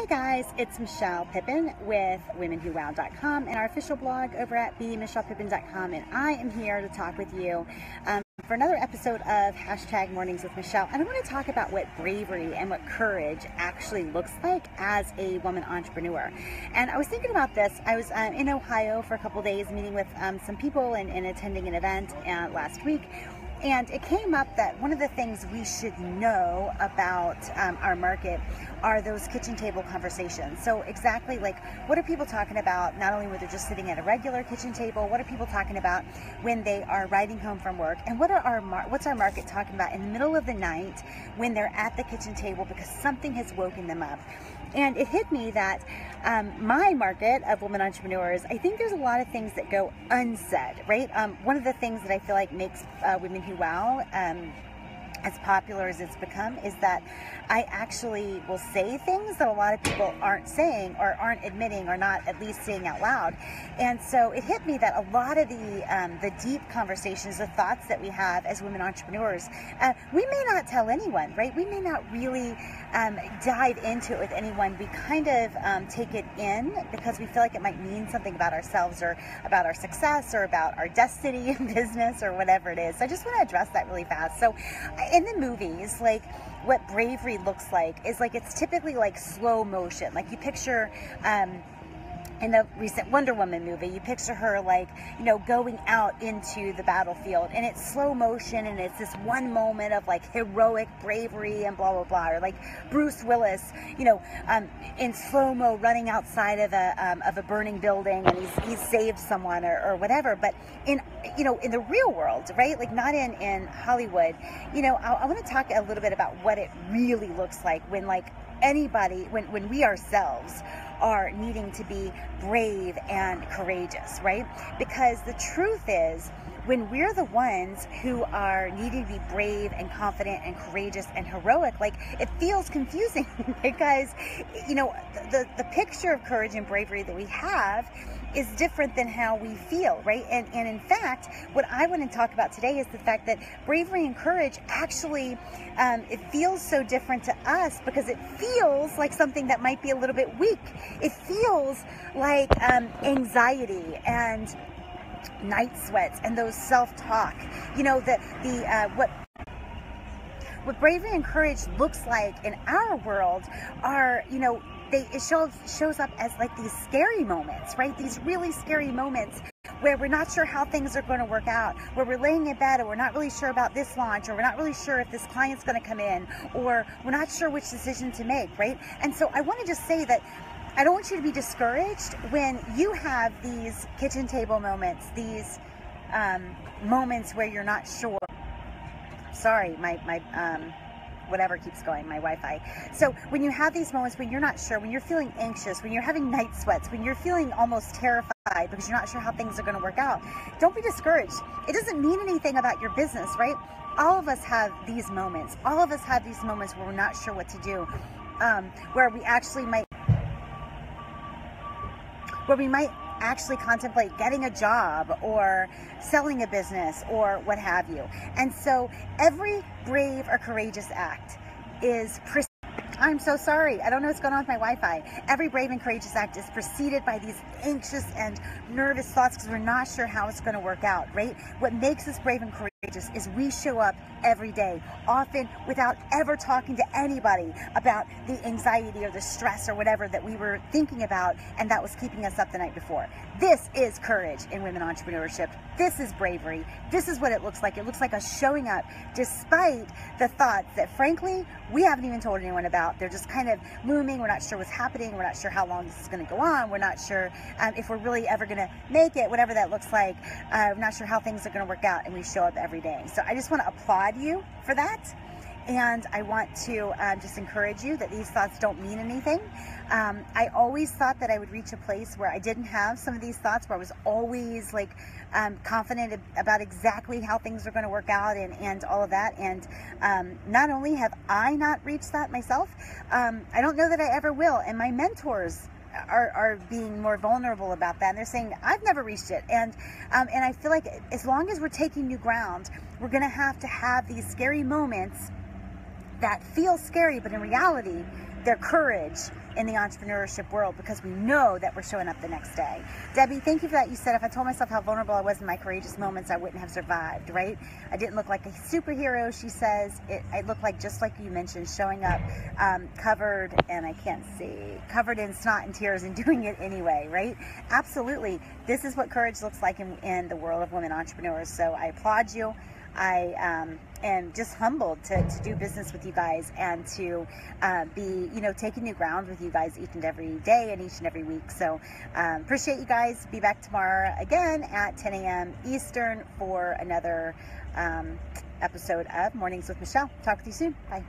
Hey guys, it's Michelle Pippin with PlanetWOW.club and our official blog over at themichellepippin.com, and I am here to talk with you for another episode of #Mornings with Michelle. And I want to talk about what bravery and what courage actually looks like as a woman entrepreneur. And I was thinking about this. I was in Ohio for a couple days meeting with some people and attending an event last week. And it came up that one of the things we should know about our market are those kitchen table conversations. So exactly like, what are people talking about, not only when they're just sitting at a regular kitchen table, what are people talking about when they are riding home from work, and what's our market talking about in the middle of the night when they're at the kitchen table because something has woken them up. And it hit me that my market of women entrepreneurs, I think there's a lot of things that go unsaid, right? One of the things that I feel like makes Women Who Wow as popular as it's become is that I actually will say things that a lot of people aren't saying or aren't admitting or not at least saying out loud. And so it hit me that a lot of the deep conversations, the thoughts that we have as women entrepreneurs, we may not tell anyone, right? We may not really dive into it with anyone. We kind of take it in because we feel like it might mean something about ourselves or about our success or about our destiny in business or whatever it is. So I just want to address that really fast. So in the movies, like, what bravery looks like is like, it's typically like slow motion. Like you picture in the recent Wonder Woman movie, you picture her like, you know, going out into the battlefield, and it's slow motion, and it's this one moment of like heroic bravery and blah blah blah. Or like Bruce Willis, you know, in slow-mo running outside of a burning building, and he's saved someone or whatever. But in, you know, in the real world, right? Like not in Hollywood. You know, I want to talk a little bit about what it really looks like when like anybody, when we ourselves are needing to be brave and courageous, right? Because the truth is, when we're the ones who are needing to be brave and confident and courageous and heroic, like, it feels confusing because, you know, the picture of courage and bravery that we have is different than how we feel, right? And in fact, what I want to talk about today is the fact that bravery and courage actually, it feels so different to us because it feels like something that might be a little bit weak. It feels like anxiety and night sweats and those self-talk. You know, what bravery and courage looks like in our world are, you know, it shows up as like these scary moments, right? These really scary moments where we're not sure how things are going to work out, where we're laying in bed and we're not really sure about this launch, or we're not really sure if this client's going to come in, or we're not sure which decision to make, right? And so I want to just say that I don't want you to be discouraged when you have these kitchen table moments, these moments where you're not sure. Sorry, my whatever keeps going, my Wi-Fi. So when you have these moments when you're not sure, when you're feeling anxious, when you're having night sweats, when you're feeling almost terrified because you're not sure how things are going to work out, don't be discouraged. It doesn't mean anything about your business, right? All of us have these moments. All of us have these moments where we're not sure what to do, where we might actually contemplate getting a job or selling a business or what have you. And so every brave or courageous act is I'm so sorry. I don't know what's going on with my Wi-Fi. Every brave and courageous act is preceded by these anxious and nervous thoughts because we're not sure how it's going to work out, right? What makes us brave and courageous is we show up every day, often without ever talking to anybody about the anxiety or the stress or whatever that we were thinking about and that was keeping us up the night before. This is courage in women entrepreneurship. This is bravery. This is what it looks like. It looks like us showing up despite the thoughts that, frankly, we haven't even told anyone about. They're just kind of looming. We're not sure what's happening. We're not sure how long this is going to go on. We're not sure if we're really ever going to make it, whatever that looks like. We're not sure how things are going to work out, and we show up every day. So I just want to applaud you for that. And I want to just encourage you that these thoughts don't mean anything. I always thought that I would reach a place where I didn't have some of these thoughts, where I was always like confident about exactly how things are going to work out and all of that. And not only have I not reached that myself, I don't know that I ever will. And my mentors are being more vulnerable about that. And they're saying, I've never reached it. And I feel like as long as we're taking new ground, we're going to have these scary moments that feel scary, but in reality, they're courage in the entrepreneurship world, because we know that we're showing up the next day. Debbie, thank you for that. You said if I told myself how vulnerable I was in my courageous moments, I wouldn't have survived, right? I didn't look like a superhero, she says. I look like, just like you mentioned, showing up covered, and I can't see, covered in snot and tears, and doing it anyway, right? Absolutely. This is what courage looks like in the world of women entrepreneurs. So I applaud you. I am just humbled to do business with you guys, and to be, taking new ground with you guys each and every day and each and every week. So appreciate you guys. Be back tomorrow again at 10 a.m. Eastern for another episode of Mornings with Michelle. Talk with you soon. Bye.